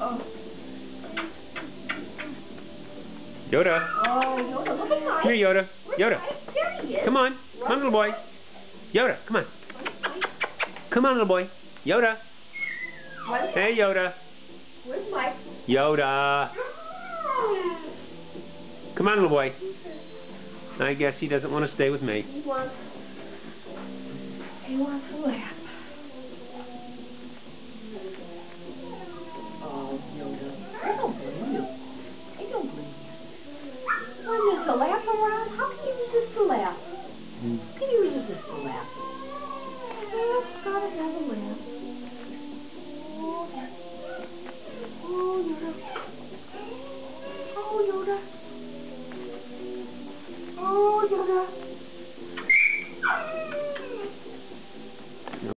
Oh. Yoda. Oh, Yoda, look at Mike. Here, Yoda. Yoda. There he is. Come on. Come on, little boy. Yoda, come on. Come on, little boy. Yoda. Hey, Yoda. Where's Mike? Yoda. Come on, little boy. I guess he doesn't want to stay with me. He wants away.